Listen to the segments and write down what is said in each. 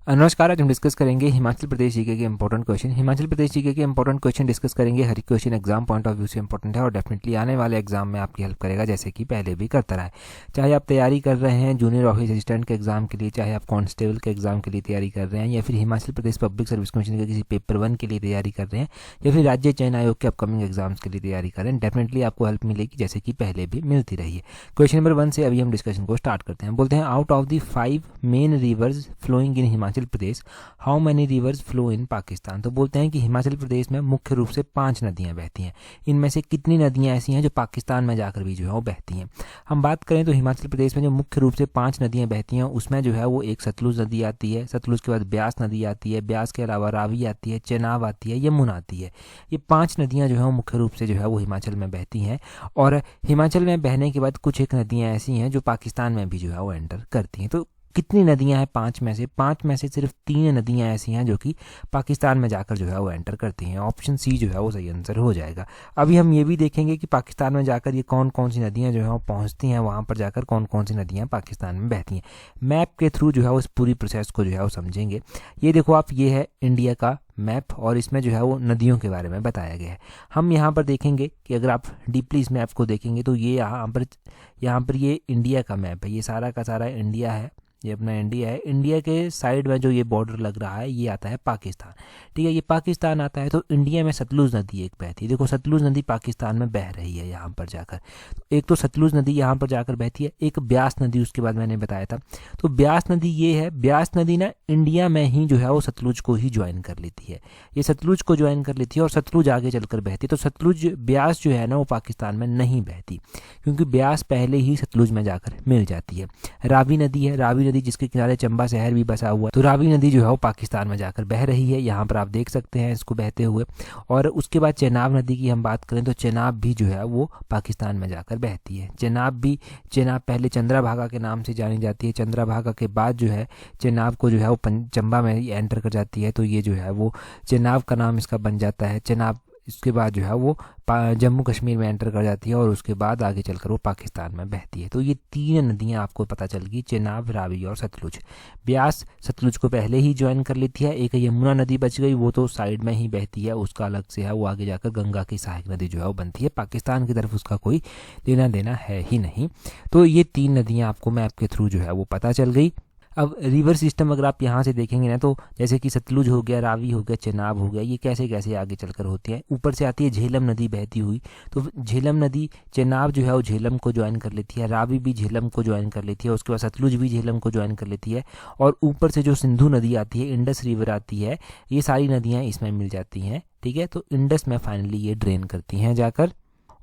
नमस्कार। आज हम डिस्कस करेंगे हिमाचल प्रदेश जीके के important question. Himachal Pradesh GK के इंपॉर्टेंट क्वेश्चन डिस्कस करेंगे। हर एक question exam point of view से इंपॉर्टेंट है और डेफिनेटली आने वाले एग्जाम में आपकी हेल्प करेगा, जैसे कि पहले भी करता रहा है। चाहे आप तैयारी कर रहे हैं जूनियर ऑफिस असिस्टेंट के एग्जाम के लिए, चाहे आप कांस्टेबल के एग्जाम के लिए तैयारी कर रहे हैं, या फिर Himachal Pradesh public service commission के किसी पेपर 1 के लिए तैयारी कर रहे हैं, या फिर राज्य चयन आयोग के अपकमिंग एग्जाम्स के लिए तैयारी कर रहे हैं, डेफिनेटली आपको हेल्प मिलेगी, जैसे कि पहले भी मिलती रही है। क्वेश्चन नंबर 1 से अभी हम डिस्कशन को स्टार्ट करते हैं। बोलते हैं, out of the 5 main rivers flowing in Himachal Pradesh how many rivers flow in Pakistan. तो बोलते हैं कि हिमाचल प्रदेश में मुख्य रूप से 5 नदियां बहती हैं। इनमें से कितनी नदियां ऐसी हैं जो पाकिस्तान में जाकर भी जो है वो बहती हैं। हम बात करें तो हिमाचल प्रदेश में जो मुख्य रूप से 5 नदियां बहती हैं उसमें जो है वो एक सतलुज नदी आती है, सतलुज के बाद ब्यास नदी आती है, ब्यास के अलावा रावी आती है, चेनाब आती है, यमुना आती है। ये 5 नदियां जो है वो मुख्य रूप से जो है वो हिमाचल में बहती हैं। और हिमाचल में बहने के बाद कुछ एक नदियां ऐसी हैं जो पाकिस्तान में भी जो है वो एंटर करती हैं। तो कितनी नदियां हैं 5 में से? 5 में से सिर्फ 3 नदियां ऐसी हैं जो कि पाकिस्तान में जाकर जो है वो एंटर करती हैं। ऑप्शन सी जो है वो सही आंसर हो जाएगा। अभी हम ये भी देखेंगे कि पाकिस्तान में जाकर ये कौन कौन सी नदियां जो है वो पहुंचती हैं, वहां पर जाकर कौन कौन सी नदियां पाकिस्तान में बहती हैं। मैप के थ्रू जो है उस पूरी प्रोसेस को जो है वो समझेंगे। ये देखो आप, ये है इंडिया का मैप और इसमें जो है वो नदियों के बारे में बताया गया है। हम यहाँ पर देखेंगे कि अगर आप डीपली इस मैप को देखेंगे तो ये यहाँ पर ये इंडिया का मैप है। ये सारा का सारा इंडिया है, ये अपना इंडिया है। इंडिया के साइड में जो ये बॉर्डर लग रहा है ये आता है पाकिस्तान। ठीक है, ये पाकिस्तान आता है। तो इंडिया में सतलुज नदी एक बहती है। देखो सतलुज नदी पाकिस्तान में बह रही है यहाँ पर जाकर। तो एक तो सतलुज नदी यहाँ पर जाकर बहती है, एक ब्यास नदी उसके बाद मैंने बताया था। तो ब्यास नदी ये है, ब्यास नदी ना इंडिया में ही जो है वो सतलुज को ही ज्वाइन कर लेती है। ये सतलुज को ज्वाइन कर लेती है और सतलुज आगे चलकर बहती है। तो सतलुज ब्यास जो है ना वो पाकिस्तान में नहीं बहती, क्योंकि ब्यास पहले ही सतलुज में जाकर मिल जाती है। रावी नदी है, रावी नदी जिसके किनारे चंबा शहर भी बसा हुआ है। तो रावी नदी जो है वो पाकिस्तान में जाकर बह रही है, यहाँ पर आप देख सकते हैं इसको बहते हुए। और उसके बाद चेनाब नदी की हम बात करें तो चेनाब भी जो है वो पाकिस्तान में जाकर बहती है। चेनाब पहले चंद्रभागा के नाम से जानी जाती है। चंद्रभागा के बाद जो है चेनाब को जो है वो चंबा में एंटर कर जाती है। तो ये जो है वो चेनाब का नाम इसका बन जाता है। चेनाब इसके बाद जो है वो जम्मू कश्मीर में एंटर कर जाती है और उसके बाद आगे चलकर वो पाकिस्तान में बहती है। तो ये 3 नदियां आपको पता चल गई, चेनाब, रावी और सतलुज। ब्यास सतलुज को पहले ही ज्वाइन कर लेती है। एक यमुना नदी बच गई, वो तो साइड में ही बहती है, उसका अलग से है, वो आगे जाकर गंगा की सहायक नदी जो है वो बनती है। पाकिस्तान की तरफ उसका कोई लेना देना है ही नहीं। तो ये 3 नदियाँ आपको मैप के थ्रू जो है वो पता चल गई। अब रिवर सिस्टम अगर आप यहाँ से देखेंगे ना, तो जैसे कि सतलुज हो गया, रावी हो गया, चेनाब हो गया, ये कैसे कैसे आगे चलकर होती है। ऊपर से आती है झेलम नदी बहती हुई। तो झेलम नदी, चेनाब जो है वो झेलम को ज्वाइन कर लेती है, रावी भी झेलम को ज्वाइन कर लेती है, उसके बाद सतलुज भी झेलम को ज्वाइन कर लेती है। और ऊपर से जो सिंधु नदी आती है, इंडस रिवर आती है, ये सारी नदियाँ इसमें मिल जाती हैं। ठीक है, तो इंडस में फाइनली ये ड्रेन करती हैं जाकर,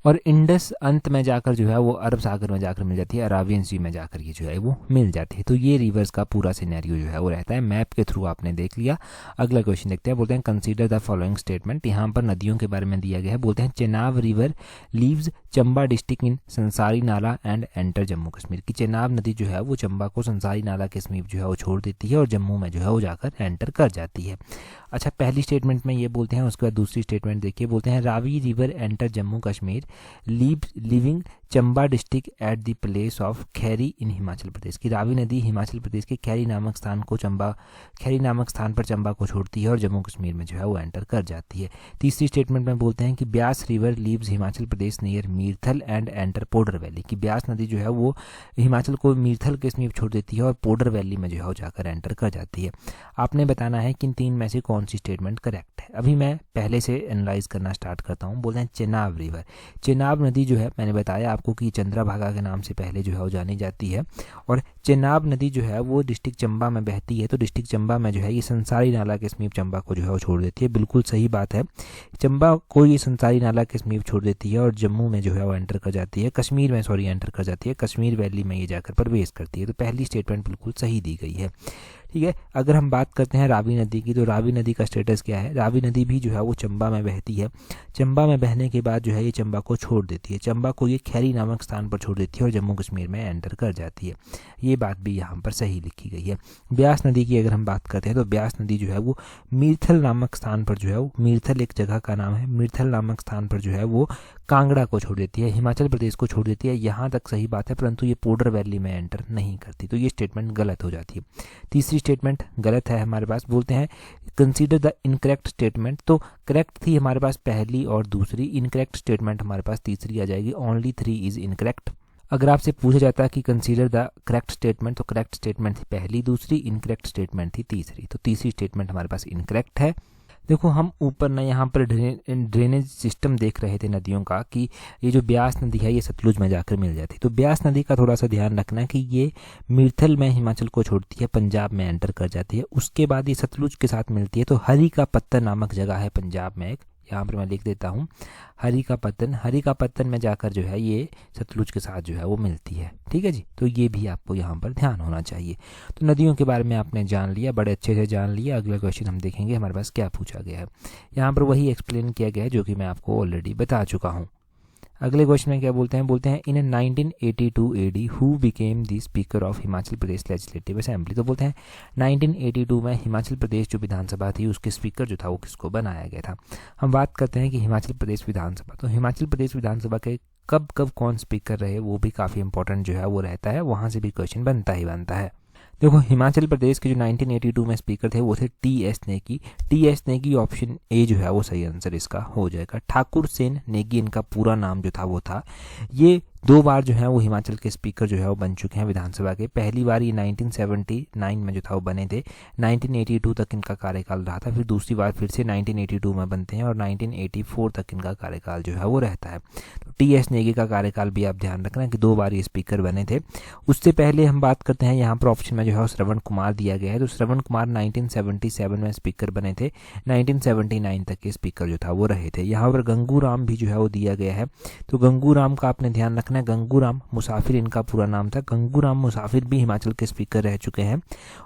और इंडस अंत में जाकर जो है वो अरब सागर में जाकर मिल जाती है, अराबियन सी में जाकर ये जो है वो मिल जाती है। तो ये रिवर्स का पूरा सिनेरियो जो है वो रहता है। मैप के थ्रू आपने देख लिया। अगला क्वेश्चन देखते हैं। बोलते हैं, कंसीडर द फॉलोइंग स्टेटमेंट। यहाँ पर नदियों के बारे में दिया गया है। बोलते हैं, Chenab river leaves Chamba district in संसारी नाला एंड एंटर जम्मू कश्मीर। की चेनाब नदी जो है वो चंबा को संसारी नाला के समीप जो है वो छोड़ देती है और जम्मू में जो है वो जाकर एंटर कर जाती है। अच्छा, पहली स्टेटमेंट में ये बोलते हैं। उसके बाद दूसरी स्टेटमेंट देखिए। बोलते हैं, Ravi river enter Jammu Kashmir leaving Chamba district at the place of Khairi in Himachal Pradesh. की रावी नदी हिमाचल प्रदेश के खैरी नामक स्थान पर चंबा को छोड़ती है और जम्मू कश्मीर में जो है वो एंटर कर जाती है। तीसरी स्टेटमेंट में बोलते हैं कि Beas river leaves Himachal Pradesh near Mirthal and enter Podar valley. की ब्यास नदी जो है वो हिमाचल को मीरथल के समीप छोड़ देती है और पोडर वैली में जो है वो जाकर एंटर कर जाती है। आपने बताना है कि इन 3 में से कौन सी स्टेटमेंट करेक्ट है। अभी मैं पहले से एनालाइज करना स्टार्ट करता हूँ। बोलते हैं, चेनाब रिवर। चेनाब नदी जो है, मैंने बताया आपको कि चंद्रभागा के नाम से पहले जो है वो जानी जाती है। और चेनाब नदी जो है वो डिस्ट्रिक्ट चंबा में बहती है। तो डिस्ट्रिक्ट चंबा में जो है ये संसारी नाला के समीप चंबा को जो है वो छोड़ देती है। बिल्कुल सही बात है, चंबा को ये संसारी नाला के समीप छोड़ देती है और जम्मू में जो है वो एंटर कर जाती है, कश्मीर में एंटर कर जाती है, कश्मीर वैली में ये जाकर प्रवेश करती है। तो पहली स्टेटमेंट बिल्कुल सही दी गई है। ठीक है, अगर हम बात करते हैं रावी नदी की, तो रावी नदी का स्टेटस क्या है। रावी नदी भी जो है वो चंबा में बहती है। चंबा में बहने के बाद जो है ये चंबा को छोड़ देती है, चंबा को ये खैरी नामक स्थान पर छोड़ देती है और जम्मू कश्मीर में एंटर कर जाती है। ये बात भी यहाँ पर सही लिखी गई है। ब्यास नदी की अगर हम बात करते हैं तो ब्यास नदी जो है वो मीरथल नामक स्थान पर जो है वो, मीरथल एक जगह का नाम है, मीरथल नामक स्थान पर जो है वो कांगड़ा को छोड़ देती है, हिमाचल प्रदेश को छोड़ देती है। यहाँ तक सही बात है, परंतु ये पोडर वैली में एंटर नहीं करती। तो ये स्टेटमेंट गलत हो जाती है। तीसरी स्टेटमेंट गलत है हमारे पास। बोलते हैं कंसीडर द इनकरेक्ट स्टेटमेंट, तो करेक्ट थी हमारे पास पहली और दूसरी, इनकरेक्ट स्टेटमेंट हमारे पास तीसरी आ जाएगी। Only 3 is incorrect. अगर आपसे पूछा जाता है कि कंसीडर द करेक्ट स्टेटमेंट, तो करेक्ट स्टेटमेंट थी पहली, दूसरी, इनकरेक्ट स्टेटमेंट थी तीसरी, तो तीसरी स्टेटमेंट हमारे पास इनकरेक्ट है। देखो हम ऊपर ना यहाँ पर ड्रेनेज सिस्टम देख रहे थे नदियों का, कि ये जो ब्यास नदी है ये सतलुज में जाकर मिल जाती है। तो ब्यास नदी का थोड़ा सा ध्यान रखना कि ये मिर्थल में हिमाचल को छोड़ती है, पंजाब में एंटर कर जाती है, उसके बाद ये सतलुज के साथ मिलती है। तो हरी का पत्तन नामक जगह है पंजाब में एक, यहाँ पर मैं लिख देता हूँ हरी का पत्तन में जाकर जो है ये सतलुज के साथ जो है वो मिलती है। ठीक है जी, तो ये भी आपको यहाँ पर ध्यान होना चाहिए। तो नदियों के बारे में आपने जान लिया, बड़े अच्छे से जान लिया। अगला क्वेश्चन हम देखेंगे हमारे पास क्या पूछा गया है। यहाँ पर वही एक्सप्लेन किया गया है जो कि मैं आपको ऑलरेडी बता चुका हूँ। अगले क्वेश्चन में क्या बोलते हैं in 1982 AD who became the speaker of Himachal Pradesh legislative assembly. तो बोलते हैं 1982 में हिमाचल प्रदेश जो विधानसभा थी उसके स्पीकर जो था वो किसको बनाया गया था। हम बात करते हैं कि हिमाचल प्रदेश विधानसभा, तो हिमाचल प्रदेश विधानसभा के कब कब कौन स्पीकर रहे वो भी काफ़ी इंपॉर्टेंट जो है वो रहता है, वहाँ से भी क्वेश्चन बनता ही बनता है। देखो हिमाचल प्रदेश के जो 1982 में स्पीकर थे वो थे T.S.. Negi. T.S.. Negi option A जो है वो सही आंसर इसका हो जाएगा। ठाकुर सेन नेगी इनका पूरा नाम जो था वो था। ये 2 बार जो है वो हिमाचल के स्पीकर जो है वो बन चुके हैं विधानसभा के। पहली बार ये 1979 में जो था वो बने थे, 1982 तक इनका कार्यकाल रहा था। फिर दूसरी बार फिर से 1982 में बनते हैं और 1984 तक इनका कार्यकाल जो है वो रहता है। तो टी.एस. नेगी का कार्यकाल भी आप ध्यान रखना कि 2 बार ये स्पीकर बने थे। उससे पहले हम बात करते हैं यहाँ पर ऑप्शन में जो है श्रवण कुमार दिया गया है। तो श्रवण कुमार 1977 में स्पीकर बने थे, 1979 तक के स्पीकर जो था वो रहे थे। यहाँ पर गंगू राम भी जो है वो दिया गया है। तो गंगू राम का आपने ध्यान रखना, गंगू राम मुसाफिर इनका पूरा नाम था। गंगू राम मुसाफिर भी हिमाचल के स्पीकर रह चुके हैं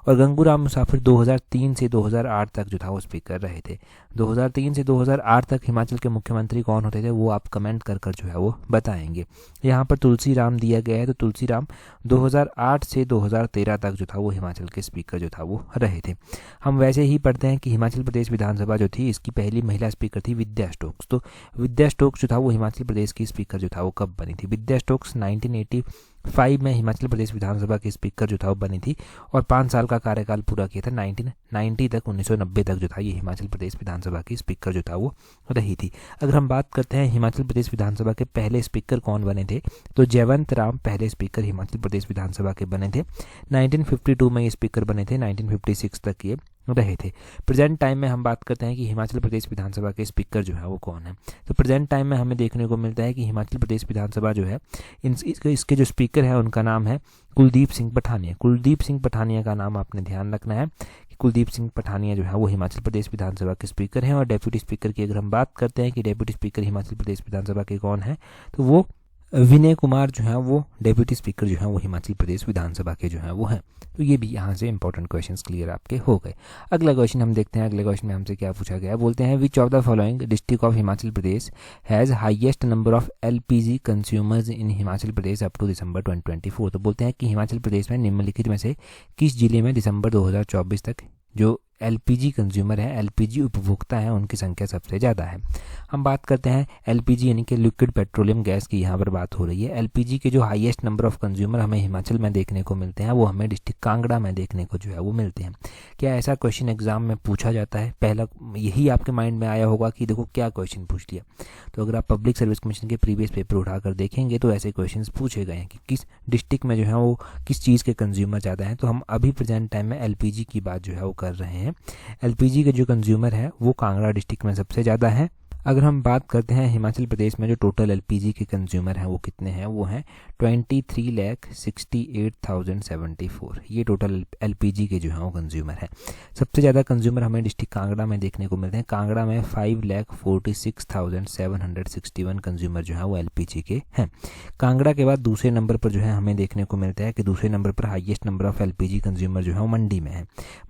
और गंगू राम मुसाफिर 2003 से 2008 तक जो था वो स्पीकर रहे थे। 2003 से 2008 तक हिमाचल के मुख्यमंत्री कौन होते थे वो आप कमेंट कर जो है वो बताएंगे। यहाँ पर तुलसी राम दिया गया है। तो तुलसी राम 2008 से 2013 तक जो था वो हिमाचल के स्पीकर जो था वो रहे थे। हम वैसे ही पढ़ते हैं कि हिमाचल प्रदेश विधानसभा जो थी इसकी पहली महिला स्पीकर थी विद्या स्टोक्स। तो विद्या स्टोक्स जो था वो हिमाचल प्रदेश की स्पीकर जो था वो कब बनी थी। विद्या स्टोक्स 1985 में हिमाचल प्रदेश विधानसभा की स्पीकर जो था वो बनी थी और 5 साल का कार्यकाल पूरा किया था। 1990 तक 1990 तक जो था ये हिमाचल प्रदेश विधानसभा की स्पीकर जो था वो रही थी। अगर हम बात करते हैं हिमाचल प्रदेश विधानसभा के पहले स्पीकर कौन बने थे, तो जयवंत राम पहले स्पीकर हिमाचल प्रदेश विधानसभा के बने थे। 1952 में ये स्पीकर बने थे, 1956 तक ये रहे थे। प्रेजेंट टाइम में हम बात करते हैं कि हिमाचल प्रदेश विधानसभा के स्पीकर जो है वो कौन है। तो प्रेजेंट टाइम में हमें देखने को मिलता है कि हिमाचल प्रदेश विधानसभा जो है इसके जो स्पीकर है उनका नाम है कुलदीप सिंह पठानिया। कुलदीप सिंह पठानिया का नाम आपने ध्यान रखना है कि कुलदीप सिंह पठानिया जो है वो हिमाचल प्रदेश विधानसभा के स्पीकर हैं। और डेप्यूटी स्पीकर की अगर हम बात करते हैं कि डेप्यूटी स्पीकर हिमाचल प्रदेश विधानसभा के कौन है, तो वो विनय कुमार जो है वो डेप्यूटी स्पीकर जो है वो हिमाचल प्रदेश विधानसभा के जो है वो हैं। तो ये भी यहाँ से इंपॉर्टेंट क्वेश्चंस क्लियर आपके हो गए। अगला क्वेश्चन हम देखते हैं। अगले क्वेश्चन में हमसे क्या पूछा गया है, बोलते हैं which of the following district of Himachal Pradesh has highest number of LPG consumers in Himachal Pradesh up to December 2024। तो बोलते हैं कि हिमाचल प्रदेश में निम्नलिखित में से किस जिले में दिसंबर 2024 तक जो एलपीजी कंज्यूमर है, एलपीजी उपभोक्ता है, उनकी संख्या सबसे ज़्यादा है। हम बात करते हैं एलपीजी यानी कि लिक्विड पेट्रोलियम गैस की यहाँ पर बात हो रही है। एलपीजी के जो हाईएस्ट नंबर ऑफ कंज्यूमर हमें हिमाचल में देखने को मिलते हैं वो हमें डिस्ट्रिक्ट कांगड़ा में देखने को जो है वो मिलते हैं। क्या ऐसा क्वेश्चन एग्जाम में पूछा जाता है? पहला यही आपके माइंड में आया होगा कि देखो क्या क्वेश्चन पूछ लिया। तो अगर आप पब्लिक सर्विस कमीशन के प्रीवियस पेपर उठाकर देखेंगे तो ऐसे क्वेश्चन पूछे गए हैं कि किस डिस्ट्रिक्ट में जो है वो किस चीज़ के कंज्यूमर ज़्यादा हैं। तो हम अभी प्रेजेंट टाइम में एलपीजी की बात जो है वो कर रहे हैं। एलपीजी के जो कंज्यूमर है वो कांगड़ा डिस्ट्रिक्ट में सबसे ज़्यादा है। अगर हम बात करते हैं हिमाचल प्रदेश में जो टोटल एलपीजी के कंज्यूमर हैं वो कितने हैं, वो हैं 23,68,074। ये टोटल एलपीजी के जो हैं वो कंज्यूमर हैं। सबसे ज़्यादा कंज्यूमर हमें डिस्ट्रिक्ट कांगड़ा में देखने को मिलते हैं। कांगड़ा में 5,46,761 कंज्यूमर जो हैं वो एलपीजी के हैं। कांगड़ा के बाद दूसरे नंबर पर जो है हमें देखने को मिलता है कि दूसरे नंबर पर highest number of LPG consumer जो है वो मंडी में है।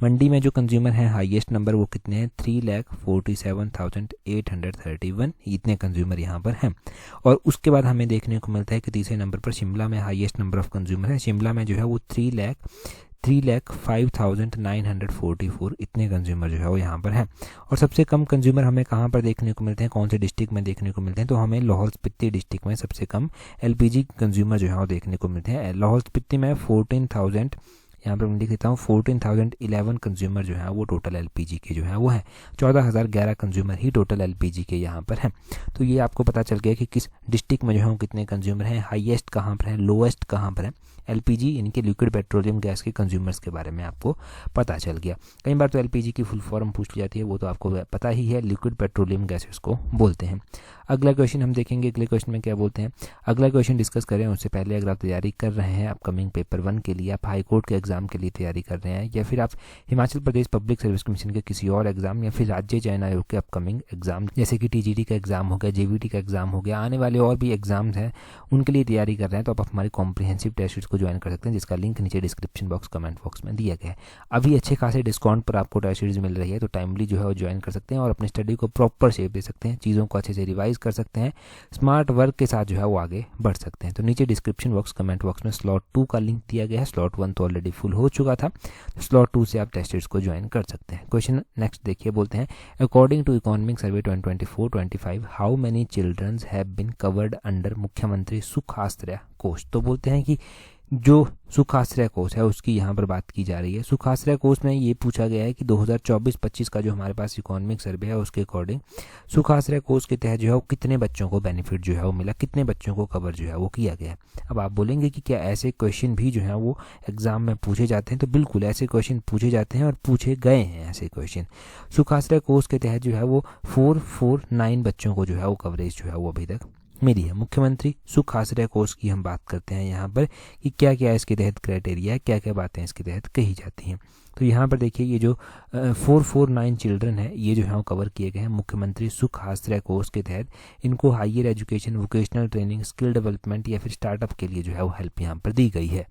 मंडी में जो कंज्यूमर हैं हाईएस्ट नंबर वो कितने हैं, 3,47,831। इतने कंज्यूमर यहाँ पर हैं। और उसके बाद हमें देखने को मिलता है कि तीसरे नंबर पर शिमला में हाईएस्ट नंबर ऑफ कंज्यूमर है। शिमला में जो है वो 3,05,944 इतने कंज्यूमर जो है वो यहाँ पर हैं। और सबसे कम कंज्यूमर हमें कहाँ पर देखने को मिलते हैं, कौन से डिस्ट्रिक्ट में देखने को मिलते हैं, तो हमें लाहौल स्पीति डिस्ट्रिक्ट में सबसे कम एलपीजी कंज्यूमर जो है वो देखने को मिलते हैं। लाहौल स्पीति में 14,000 यहाँ पर मैं लिख देता हूँ 14,011 कंज्यूमर जो है वो टोटल एलपीजी के जो है वो है, 14,011 कंज्यूमर ही टोटल एलपीजी के यहाँ पर हैं। तो ये आपको पता चल गया कि किस डिस्ट्रिक्ट में जो है वो कितने कंज्यूमर हैं, हाईएस्ट कहाँ पर है, लोएस्ट कहाँ पर है। एलपीजी यानी कि लिक्विड पेट्रोलियम गैस के कंज्यूमर्स के बारे में आपको पता चल गया। कई बार तो एलपीजी की फुल फॉर्म पूछ जाती है, वो तो आपको पता ही है, लिक्विड पेट्रोलियम गैस इसको बोलते हैं। अगला क्वेश्चन हम देखेंगे, अगले क्वेश्चन में क्या बोलते हैं। अगला क्वेश्चन डिस्कस करें उससे पहले अगर आप तैयारी कर रहे हैं अपकमिंग पेपर 1 के लिए, आप हाई कोर्ट के एग्जाम के लिए तैयारी कर रहे हैं, या फिर आप Himachal Pradesh public service commission के किसी और एग्जाम, या फिर राज्य चयन आयोग के अपकमिंग एग्जाम जैसे कि टीजीटी का एग्जाम हो गया, जेवीटी का एग्जाम हो गया, आने वाले और भी एग्जाम्स हैं उनके लिए तैयारी कर रहे हैं, तो आप हमारी कॉम्प्रिहेंसिव टेस्ट सीरीज को ज्वाइन कर सकते हैं, जिसका लिंक नीचे डिस्क्रिप्शन बॉक्स कमेंट बॉक्स में दिया गया है। अभी अच्छे खासे डिस्काउंट पर आपको टेस्ट सीरीज मिल रही है, तो टाइमली जो है वो ज्वाइन कर सकते हैं और अपनी स्टडी को प्रॉपर शेप दे सकते हैं, चीज़ों को अच्छे से रिवाइज कर सकते हैं, स्मार्ट वर्क के साथ जो है वो आगे बढ़ सकते हैं। तो नीचे डिस्क्रिप्शन बॉक्स कमेंट बॉक्स में स्लॉट 2 का लिंक दिया गया है। स्लॉट 1 तो ऑलरेडी फुल हो चुका था, तो स्लॉट 2 से आप टेस्ट सीरीज को ज्वाइन कर सकते हैं। क्वेश्चन नेक्स्ट देखिए, बोलते हैं according to economic survey 2024-25 how many childrens have been covered under Mukhyamantri Sukh आश्रय कोष। तो बोलते हैं कि जो सुख आश्रय कोष है उसकी यहाँ पर बात की जा रही है। सुख आश्रय कोष में ये पूछा गया है कि 2024-25 का जो हमारे पास इकोनॉमिक सर्वे है उसके अकॉर्डिंग सुख आश्रय कोष के तहत जो है वो कितने बच्चों को बेनिफिट जो है वो मिला, कितने बच्चों को कवर जो है वो किया गया। अब आप बोलेंगे कि क्या ऐसे क्वेश्चन भी जो है वो एग्जाम में पूछे जाते हैं, तो बिल्कुल ऐसे क्वेश्चन पूछे जाते हैं और पूछे गए हैं ऐसे क्वेश्चन। सुख आश्रय कोष के तहत जो है वो 449 बच्चों को जो है वो कवरेज जो है वो अभी तक मिली है। मुख्यमंत्री सुख आश्रय कोष की हम बात करते हैं यहाँ पर कि क्या क्या इसके तहत क्राइटेरिया है, क्या क्या बातें इसके तहत कही जाती हैं। तो यहाँ पर देखिए ये जो 449 चिल्ड्रन है ये जो है वो कवर किए गए हैं मुख्यमंत्री सुख आश्रय कोष के तहत। इनको higher education, vocational training, skill development या फिर स्टार्टअप के लिए जो है वो हेल्प यहाँ पर दी गई है।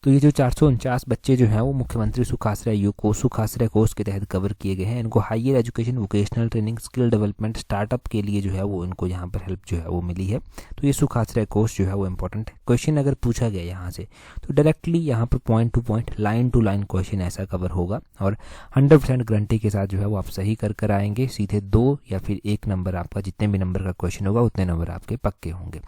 तो ये जो 449 बच्चे जो हैं वो मुख्यमंत्री सुख आश्रय कोष के तहत कवर किए गए हैं। इनको higher education, vocational training, skill development, startup के लिए जो है वो इनको यहाँ पर हेल्प जो है वो मिली है। तो ये सुख आश्रय कोष जो है वो इंपॉर्टेंट है। क्वेश्चन अगर पूछा गया यहाँ से तो डायरेक्टली यहाँ पर point to point, line to line question ऐसा कवर होगा और 100% गारंटी के साथ जो है वो आप सही कर आएंगे। सीधे 2 या फिर 1 नंबर आपका, जितने भी नंबर का क्वेश्चन होगा उतने नंबर आपके पक्के होंगे।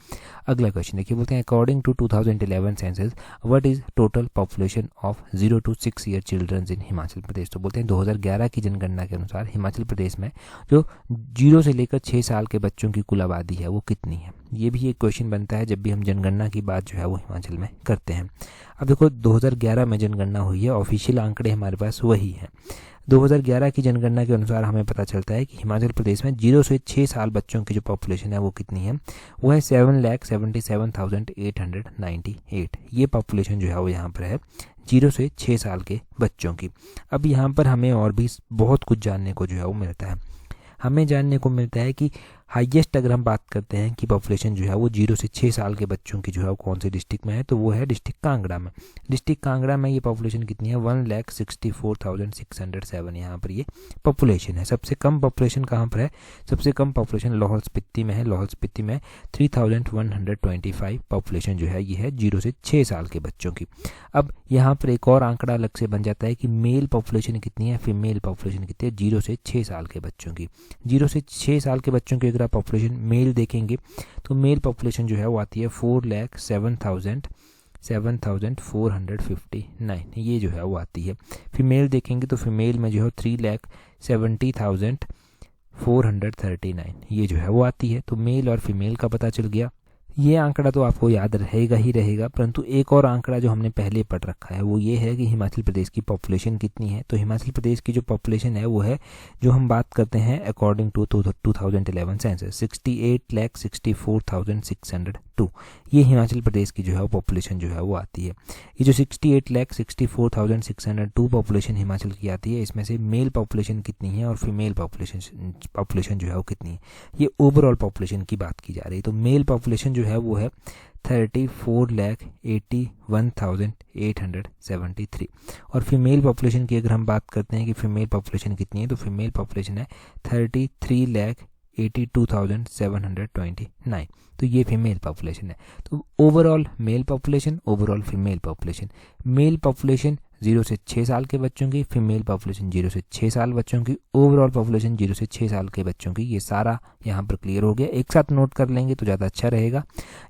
अगला क्वेश्चन देखिए, बोलते हैं according to 2011 census what is total population of 0 to 6 year childrens in Himachal Pradesh. तो बोलते हैं 2011 की जनगणना के अनुसार हिमाचल प्रदेश में जो 0 से लेकर 6 साल के बच्चों की कुल आबादी है वो कितनी है। ये भी एक क्वेश्चन बनता है जब भी हम जनगणना की बात जो है वो हिमाचल में करते हैं। अब देखो 2011 में जनगणना हुई है, ऑफिशियल आंकड़े हमारे पास वही हैं। 2011 की जनगणना के अनुसार हमें पता चलता है कि हिमाचल प्रदेश में 0 से 6 साल बच्चों की जो पॉपुलेशन है वो कितनी है, वो है 7,77,898। ये पॉपुलेशन जो है वो यहाँ पर है 0 से 6 साल के बच्चों की। अब यहाँ पर हमें और भी बहुत कुछ जानने को जो है वो मिलता है। हमें जानने को मिलता है कि हाईएस्ट अगर हम बात करते हैं कि पॉपुलेशन जो है वो 0 से 6 साल के बच्चों की जो है वो कौन से डिस्ट्रिक्ट में है, तो वो है डिस्ट्रिक्ट कांगड़ा में। डिस्ट्रिक्ट कांगड़ा में ये पॉपुलेशन कितनी है, 1,64,607 यहाँ पर ये पॉपुलेशन है। सबसे कम पॉपुलेशन कहाँ पर है, सबसे कम पॉपुलेशन लाहौल स्पीति में है। लाहौल स्पीति में 3,125 पॉपुलेशन जो है ये है 0 से 6 साल के बच्चों की। अब यहाँ पर एक और आंकड़ा अलग से बन जाता है कि मेल पॉपुलेशन कितनी है, फीमेल पॉपुलेशन कितनी है 0 से 6 साल के बच्चों की। 0 से 6 साल के बच्चों की अगर आप पॉपुलेशन मेल देखेंगे तो मेल पॉपुलेशन जो है वो आती है 4,07,459, ये जो है वो आती है। फीमेल देखेंगे तो फीमेल में जो है 3,70,439, ये जो है वो आती है। तो मेल और फीमेल का पता चल गया। ये आंकड़ा तो आपको याद रहेगा ही रहेगा, परंतु एक और आंकड़ा जो हमने पहले पढ़ रखा है वो ये है कि हिमाचल प्रदेश की पॉपुलेशन कितनी है। तो हिमाचल प्रदेश की जो पॉपुलेशन है वो है, जो हम बात करते हैं अकॉर्डिंग टू 2011 सेंसस, 68,64,602। ये हिमाचल प्रदेश की जो है वो पॉपुलेशन जो है वो आती है। ये जो 68,64,602 पॉपुलेशन हिमाचल की आती है, इसमें से मेल पॉपुलेशन कितनी है और फीमेल पॉपुलेशन जो है वो कितनी है, ये ओवरऑल पॉपुलेशन की बात की जा रही है। तो मेल पॉपुलेशन जो है वो है 34,81,873 और फीमेल पॉपुलेशन की अगर हम बात करते हैं कि फीमेल पॉपुलेशन कितनी है, तो फीमेल पॉपुलेशन है 33,82,729। तो ये फीमेल पॉपुलेशन है। तो overall mail population, overall female population. Mail population 0 से 6 साल के बच्चों की, फीमेल पॉपुलेशन 0 से 6 साल बच्चों की, ओवरऑल पॉपुलेशन 0 से 6 साल के बच्चों की। ये सारा यहाँ पर क्लियर हो गया। एक साथ नोट कर लेंगे तो ज़्यादा अच्छा रहेगा,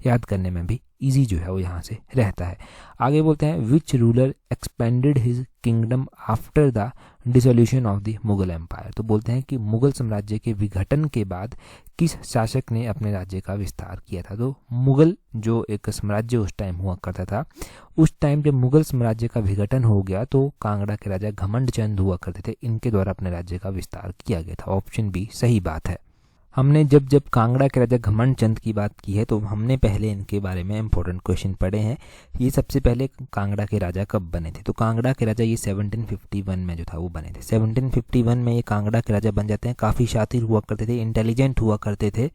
याद करने में भी ईजी जो है वो यहाँ से रहता है। आगे बोलते हैं which ruler expanded his kingdom after the dissolution of the Mughal empire. तो बोलते हैं कि मुगल साम्राज्य के विघटन के बाद किस शासक ने अपने राज्य का विस्तार किया था। तो मुगल जो एक साम्राज्य उस टाइम हुआ करता था, उस टाइम जब मुगल साम्राज्य का विघटन हो गया तो कांगड़ा के राजा घमंड चंद हुआ करते थे, इनके द्वारा अपने राज्य का विस्तार किया गया था। ऑप्शन बी सही बात है। हमने जब कांगड़ा के राजा घमंड चंद की बात की है तो हमने पहले इनके बारे में इंपॉर्टेंट क्वेश्चन पढ़े हैं। ये सबसे पहले कांगड़ा के राजा कब बने थे? तो कांगड़ा के राजा ये 1751 में जो था वो बने थे। 1751 में ये कांगड़ा के राजा बन जाते हैं। काफ़ी शातिर हुआ करते थे, इंटेलिजेंट हुआ करते थे।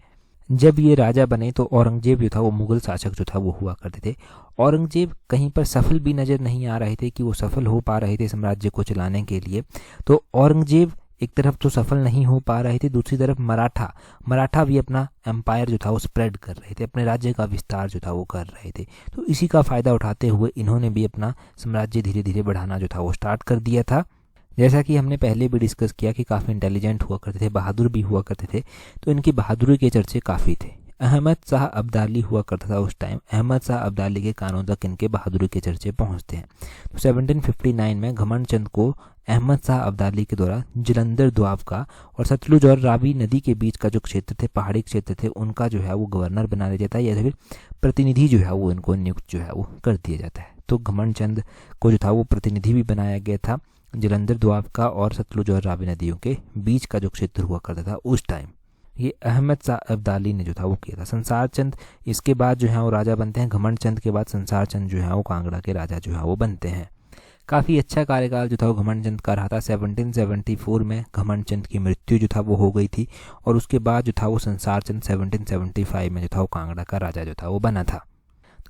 जब ये राजा बने तो औरंगजेब जो था वो मुगल शासक जो था वो हुआ करते थे। औरंगजेब कहीं पर सफल भी नज़र नहीं आ रहे थे कि वो सफल हो पा रहे थे साम्राज्य को चलाने के लिए। तो औरंगजेब एक तरफ तो सफल नहीं हो पा रहे थे, दूसरी तरफ मराठा भी अपना एम्पायर जो था वो स्प्रेड कर रहे थे, अपने राज्य का विस्तार जो था वो कर रहे थे। तो इसी का फ़ायदा उठाते हुए इन्होंने भी अपना साम्राज्य धीरे धीरे बढ़ाना जो था वो स्टार्ट कर दिया था। जैसा कि हमने पहले भी डिस्कस किया कि काफ़ी इंटेलिजेंट हुआ करते थे, बहादुर भी हुआ करते थे, तो इनकी बहादुरी के चर्चे काफ़ी थे। अहमद शाह अब्दाली हुआ करता था उस टाइम। अहमद शाह अब्दाली के कानों तक इनके बहादुरी के चर्चे पहुंचते हैं। तो 1759 में घमंड चंद को अहमद शाह अब्दाली के द्वारा जलंधर द्वाब का और सतलुज और रावी नदी के बीच का जो क्षेत्र थे, पहाड़ी क्षेत्र थे, उनका जो है वो गवर्नर बना दिया जाता है या फिर प्रतिनिधि जो है वो इनको नियुक्त जो है वो कर दिया जाता है। तो घमंड चंद को जो था वो प्रतिनिधि भी बनाया गया था जलंधर द्वाब का और सतलुज और रावी नदियों के बीच का जो क्षेत्र हुआ करता था उस टाइम, ये अहमद शाह अब्दाली ने जो था वो किया था। संसार चंद इसके बाद जो है वो राजा बनते हैं। घमंड चंद के बाद संसार चंद जो है वो कांगड़ा के राजा जो है वो बनते हैं। काफ़ी अच्छा कार्यकाल जो था वो घमंड चंद का रहा था। 1774 में घमंड चंद की मृत्यु जो था वो हो गई थी और उसके बाद जो था वो संसार चंद 1775 में जो था वो कांगड़ा का राजा जो था वो बना था।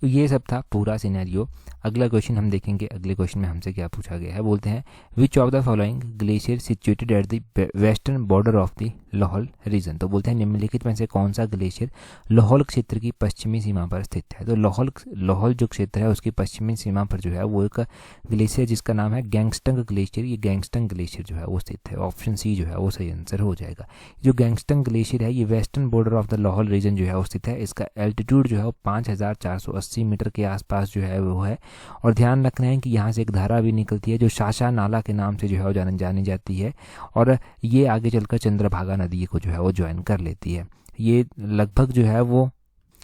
तो ये सब था पूरा सिनेरियो। अगला क्वेश्चन हम देखेंगे। अगले क्वेश्चन में हमसे क्या पूछा गया है, बोलते हैं which of the following glacier situated at the western border of the Lahaul region. तो बोलते हैं निम्नलिखित में से कौन सा ग्लेशियर लाहौल क्षेत्र की पश्चिमी सीमा पर स्थित है। तो लाहौल जो क्षेत्र है उसकी पश्चिमी सीमा पर जो है वो एक ग्लेशियर जिसका नाम है गैंगस्टंग ग्लेशियर, ये गैंगस्टंग ग्लेशियर जो है वो स्थित है। ऑप्शन सी जो है वो सही आंसर हो जाएगा। जो गैंगस्टंग ग्लेशियर है ये western border of the Lahaul region जो है वो स्थित है। इसका एल्टीट्यूड जो है वो 5480 मीटर के आसपास जो है वो है। और ध्यान रखना है कि यहाँ से एक धारा भी निकलती है जो शाशा नाला के नाम से जो है वो जानी जाती है और ये आगे चलकर चंद्रभागा नदी को जो है वो ज्वाइन कर लेती है। ये लगभग जो है वो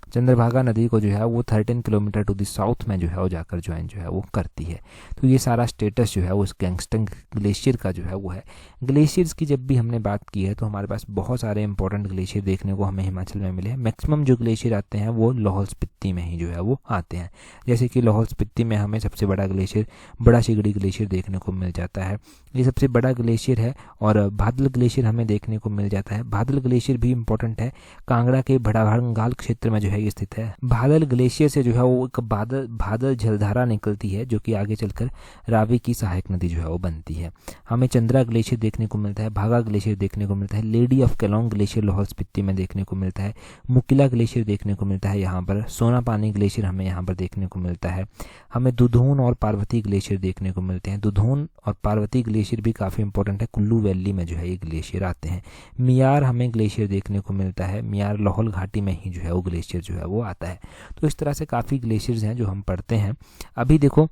चंद्रभागा नदी को जो है वो 13 किलोमीटर टू द साउथ में जो है वो जाकर ज्वाइन जो है वो करती है। तो ये सारा स्टेटस जो है वो उस गैंगस्टंग ग्लेशियर का जो है वो है। ग्लेशियर्स की जब भी हमने बात की है तो हमारे पास बहुत सारे इंपॉर्टेंट ग्लेशियर देखने को हमें हिमाचल में मिले हैं। मैक्सिमम जो ग्लेशियर आते हैं वो लाहौल स्पीति में ही जो है वो आते हैं। जैसे कि लाहौल स्पीति में हमें सबसे बड़ा ग्लेशियर बड़ा सिगड़ी ग्लेशियर देखने को मिल जाता है, ये सबसे बड़ा ग्लेशियर है। और बादल ग्लेशियर हमें देखने को मिल जाता है। बादल ग्लेशियर भी इंपॉर्टेंट है, कांगड़ा के बड़ाभंगाल क्षेत्र में जो है स्थित है। बादल ग्लेशियर से जो है वो एक बादल जलधारा निकलती है जो कि आगे चलकर रावी की सहायक नदी जो है वो बनती है। हमें चंद्रा ग्लेशियर देखने को मिलता है, भागा ग्लेशियर देखने को मिलता है, lady of Kelong glacier Lahaul Spiti में देखने को मिलता है, मुकिला ग्लेशियर देखने को मिलता है यहाँ पर, सोना पानी ग्लेशियर हमें यहाँ पर देखने को मिलता है। हमें दुधोन और पार्वती ग्लेशियर देखने को मिलते हैं। दुधोन और पार्वती ग्लेशियर भी काफ़ी इंपॉर्टेंट है, कुल्लू वैली में जो है ये ग्लेशियर आते हैं। मियार हमें ग्लेशियर देखने को मिलता है, मियार लाहौल घाटी में ही जो है वो ग्लेशियर जो है वो आता है। तो इस तरह से काफ़ी ग्लेशियर्स हैं जो हम पढ़ते हैं। अभी देखो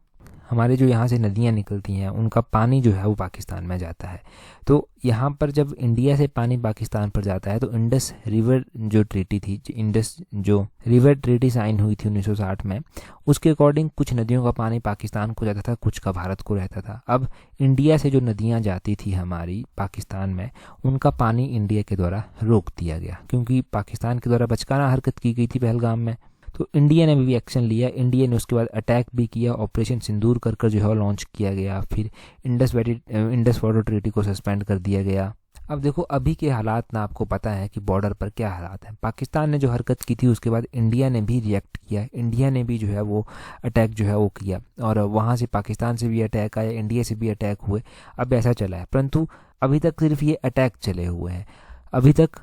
हमारे जो यहाँ से नदियाँ निकलती हैं उनका पानी जो है वो पाकिस्तान में जाता है। तो यहाँ पर जब इंडिया से पानी पाकिस्तान पर जाता है तो इंडस रिवर जो ट्रीटी थी, इंडस जो रिवर ट्रीटी साइन हुई थी 1960 में, उसके अकॉर्डिंग कुछ नदियों का पानी पाकिस्तान को जाता था, कुछ का भारत को रहता था। अब इंडिया से जो नदियाँ जाती थी हमारी पाकिस्तान में, उनका पानी इंडिया के द्वारा रोक दिया गया क्योंकि पाकिस्तान के द्वारा बचकाना हरकत की गई थी पहलगाम में। तो इंडिया ने भी एक्शन लिया। इंडिया ने उसके बाद अटैक भी किया, ऑपरेशन सिंदूर कर जो है लॉन्च किया गया। फिर इंडस वाटर ट्रीटी को सस्पेंड कर दिया गया। अब देखो अभी के हालात ना आपको पता है कि बॉर्डर पर क्या हालात हैं। पाकिस्तान ने जो हरकत की थी उसके बाद इंडिया ने भी रिएक्ट किया, इंडिया ने भी जो है वो अटैक जो है वो किया और वहाँ से पाकिस्तान से भी अटैक आया, इंडिया से भी अटैक हुए। अब ऐसा चला है, परंतु अभी तक सिर्फ ये अटैक चले हुए हैं। अभी तक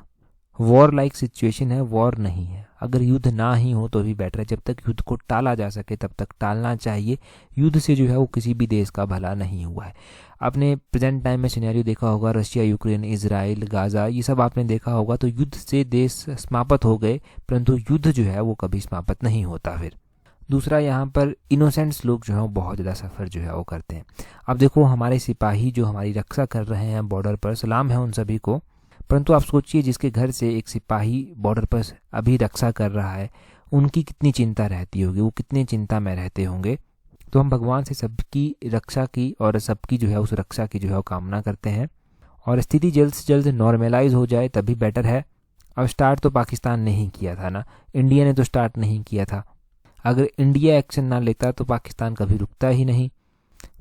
वॉर लाइक सिचुएशन है, वॉर नहीं है। अगर युद्ध ना ही हो तो भी बेटर है। जब तक युद्ध को टाला जा सके तब तक टालना चाहिए। युद्ध से जो है वो किसी भी देश का भला नहीं हुआ है। आपने प्रेजेंट टाइम में सिनेरियो देखा होगा, रशिया, यूक्रेन, इजराइल, गाज़ा, ये सब आपने देखा होगा। तो युद्ध से देश समाप्त हो गए, परंतु युद्ध जो है वो कभी समाप्त नहीं होता। फिर दूसरा यहाँ पर इनोसेंट्स लोग जो है वो बहुत ज़्यादा सफ़र जो है वो करते हैं। अब देखो हमारे सिपाही जो हमारी रक्षा कर रहे हैं बॉर्डर पर, सलाम है उन सभी को, परंतु आप सोचिए जिसके घर से एक सिपाही बॉर्डर पर अभी रक्षा कर रहा है, उनकी कितनी चिंता रहती होगी, वो कितनी चिंता में रहते होंगे। तो हम भगवान से सबकी रक्षा की और सबकी जो है उस रक्षा की जो है वो कामना करते हैं, और स्थिति जल्द से जल्द नॉर्मलाइज हो जाए तभी बेटर है। अब स्टार्ट तो पाकिस्तान ने ही किया था ना, इंडिया ने तो स्टार्ट नहीं किया था। अगर इंडिया एक्शन ना लेता तो पाकिस्तान कभी रुकता ही नहीं।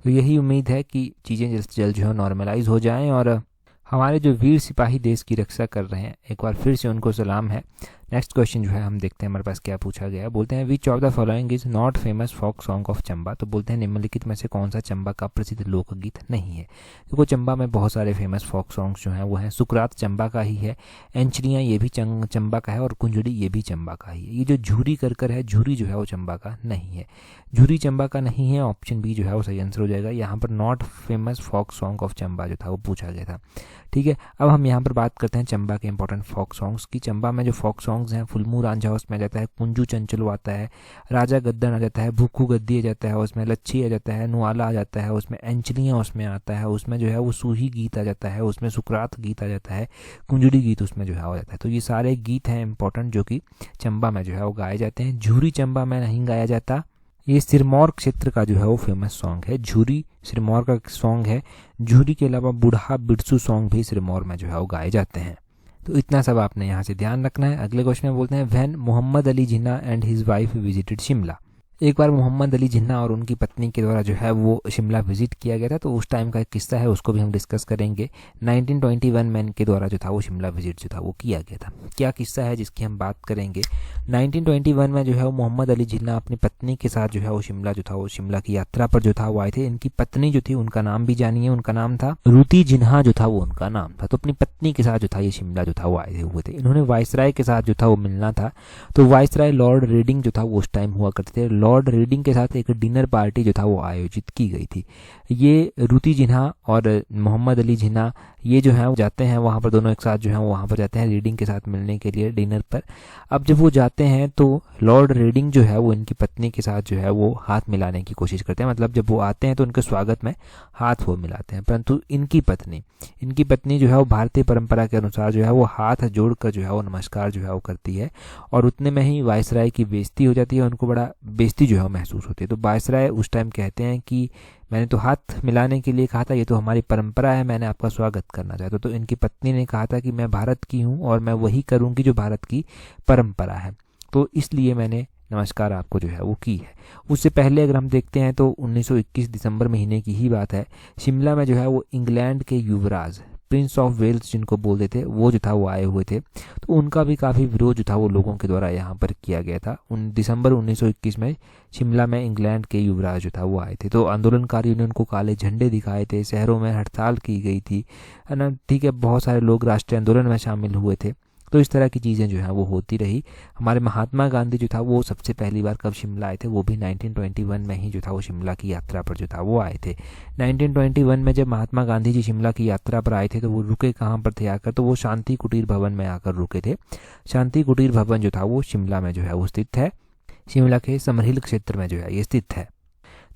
तो यही उम्मीद है कि चीज़ें जल्द से जल्द जो है नॉर्मलाइज हो जाएं, और हमारे जो वीर सिपाही देश की रक्षा कर रहे हैं एक बार फिर से उनको सलाम है। नेक्स्ट क्वेश्चन जो है हम देखते हैं हमारे पास क्या पूछा गया है। बोलते हैं which of the following is not famous folk song of Chamba. तो बोलते हैं निम्नलिखित में से कौन सा चंबा का प्रसिद्ध लोकगीत नहीं है। देखो चंबा में बहुत सारे फेमस फोक सॉन्ग्स जो हैं वो हैं, सुकरात चंबा का ही है, एंचरियाँ ये भी चंबा का है, और कुंजड़ी ये भी चंबा का ही है। ये जो झूरी कर है, झूरी जो है वो चंबा का नहीं है, झूरी चंबा का नहीं है। ऑप्शन बी जो है वो सही आंसर हो जाएगा। यहाँ पर not famous folk song of Chamba जो था वो पूछा गया था। ठीक है, अब हम यहाँ पर बात करते हैं चंबा के इंपॉर्टेंट फोक सॉन्ग्स की। चंबा में जो फोक सॉन्ग्स हैं, फुलमू रांझा उसमें आ जाता है, कुंजू चंचलो आता है, राजा गद्दन आ जाता है, भूखू गद्दी आ जाता है, उसमें लच्छी आ जाता है, नुआला आ जाता है, उसमें एंचलियाँ उसमें आता है, उसमें जो है वो सूही गीत आ जाता है, उसमें सुकरात गीत आ जाता है, कुंजड़ी गीत उसमें जो है हो जाता है। तो ये सारे गीत हैं इंपॉर्टेंट जो कि चंबा में जो है वो गाए जाते हैं। झूरी चंबा में नहीं गाया जाता। ये सिरमौर क्षेत्र का जो है वो फेमस सॉन्ग है, झूरी सिरमौर का सॉन्ग है। झूरी के अलावा बुढ़ा बिरसू सॉन्ग भी सिरमौर में जो है वो गाए जाते हैं। तो इतना सब आपने यहाँ से ध्यान रखना है। अगले क्वेश्चन में बोलते हैं when Mohammad Ali Jinnah and his wife visited Shimla. एक बार मोहम्मद अली जिन्ना और उनकी पत्नी के द्वारा जो है वो शिमला विजिट किया गया था, तो उस टाइम का एक किस्सा है, उसको भी हम डिस्कस करेंगे। 1921 में इनके द्वारा जो था वो शिमला विजिट जो था वो किया गया था। क्या किस्सा है जिसकी हम बात करेंगे। 1921 में जो है वो मोहम्मद अली जिन्ना अपनी पत्नी के साथ जो है वो शिमला जो था वो शिमला की यात्रा पर जो था वो आए थे। इनकी पत्नी जो थी उनका नाम भी जानिए, उनका नाम था रूती जिन्हा जो था वो उनका नाम था। तो अपनी पत्नी के साथ जो था ये शिमला जो था वो आए हुए थे। इन्होंने वाइसराय के साथ जो था वो मिलना था, तो वाइसराय लॉर्ड रीडिंग जो था वो उस टाइम हुआ करते थे। लॉर्ड रीडिंग के साथ एक डिनर पार्टी जो था वो आयोजित की गई थी। ये रूती जिन्हा और मोहम्मद अली जिन्ना ये जो है वो जाते हैं वहाँ पर, दोनों एक साथ जो है वहाँ पर जाते हैं रीडिंग के साथ मिलने के लिए डिनर पर। अब जब वो जाते हैं तो लॉर्ड रीडिंग जो है वो इनकी पत्नी के साथ जो है वो हाथ मिलाने की कोशिश करते हैं। मतलब जब वो आते हैं तो उनके स्वागत में हाथ वो मिलाते हैं, परंतु इनकी पत्नी जो है वो भारतीय परंपरा के अनुसार जो है वो हाथ जोड़कर जो है वो नमस्कार जो है वो करती है, और उतने में ही वाइसराय की बेइज्जती हो जाती है। उनको बड़ा बेइज्जती जो है वो महसूस होती है। तो वाइसराय उस टाइम कहते हैं कि मैंने तो हाथ मिलाने के लिए कहा था, ये तो हमारी परंपरा है, मैंने आपका स्वागत करना चाहता। तो इनकी पत्नी ने कहा था कि मैं भारत की हूँ और मैं वही करूँगी जो भारत की परंपरा है, तो इसलिए मैंने नमस्कार आपको जो है वो की है। उससे पहले अगर हम देखते हैं तो 1921 दिसंबर महीने की ही बात है, शिमला में जो है वो इंग्लैंड के युवराज प्रिंस ऑफ वेल्स जिनको बोलते थे वो जो था वो आए हुए थे। तो उनका भी काफ़ी विरोध जो था वो लोगों के द्वारा यहाँ पर किया गया था। दिसंबर 1921 में शिमला में इंग्लैंड के युवराज जो था वो आए थे। तो आंदोलनकारियों ने उनको काले झंडे दिखाए थे, शहरों में हड़ताल की गई थी, है ना। ठीक है, बहुत सारे लोग राष्ट्रीय आंदोलन में शामिल हुए थे। तो इस तरह की चीज़ें जो है वो होती रही। हमारे महात्मा गांधी जो था वो सबसे पहली बार कब शिमला आए थे, वो भी 1921 में ही जो था वो शिमला की यात्रा पर जो था वो आए थे। 1921 में जब महात्मा गांधी जी शिमला की यात्रा पर आए थे तो वो रुके कहाँ पर थे आकर, तो वो शांति कुटीर भवन में आकर रुके थे। शांति कुटीर भवन जो था वो शिमला में जो है वो स्थित है, शिमला के समरहिल क्षेत्र में जो है ये स्थित है।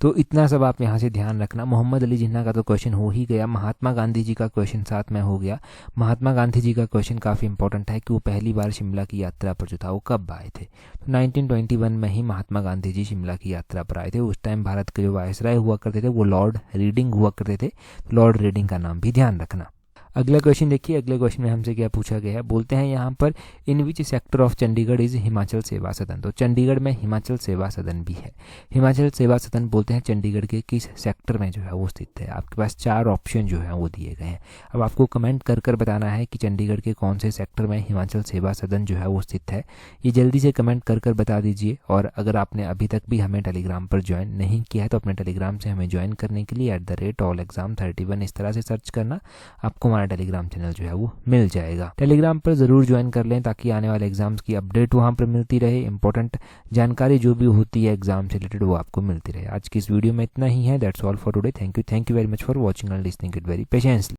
तो इतना सब आप यहाँ से ध्यान रखना। मोहम्मद अली जिन्ना का तो क्वेश्चन हो ही गया, महात्मा गांधी जी का क्वेश्चन साथ में हो गया। महात्मा गांधी जी का क्वेश्चन काफ़ी इंपॉर्टेंट है कि वो पहली बार शिमला की यात्रा पर जो था वो कब आए थे। तो 1921 में ही महात्मा गांधी जी शिमला की यात्रा पर आए थे। उस टाइम भारत के जो वायसराय हुआ करते थे वो लॉर्ड रीडिंग हुआ करते थे। लॉर्ड रीडिंग का नाम भी ध्यान रखना। अगला क्वेश्चन देखिए, अगले क्वेश्चन में हमसे क्या पूछा गया है। बोलते हैं यहाँ पर in which sector of Chandigarh is Himachal Sewa Sadan. तो चंडीगढ़ में हिमाचल सेवा सदन भी है। हिमाचल सेवा सदन बोलते हैं चंडीगढ़ के किस सेक्टर में जो है वो स्थित है। आपके पास 4 ऑप्शन जो है वो दिए गए हैं। अब आपको कमेंट कर बताना है कि चंडीगढ़ के कौन से सेक्टर में हिमाचल सेवा सदन जो है वो स्थित है। ये जल्दी से कमेंट कर बता दीजिए। और अगर आपने अभी तक भी हमें टेलीग्राम पर ज्वाइन नहीं किया है तो अपने टेलीग्राम से हमें ज्वाइन करने के लिए @allexam31 इस तरह से सर्च करना, आपको हमारा टेलीग्राम चैनल जो है वो मिल जाएगा। टेलीग्राम पर ज़रूर ज्वाइन कर लें ताकि आने वाले एग्जाम्स की अपडेट वहाँ पर मिलती रहे। इंपॉर्टेंट जानकारी जो भी होती है एग्जाम से रिलेटेड वो आपको मिलती रहे। आज की इस वीडियो में इतना ही है। That's all for today. Thank you very much for watching and listening it very patiently.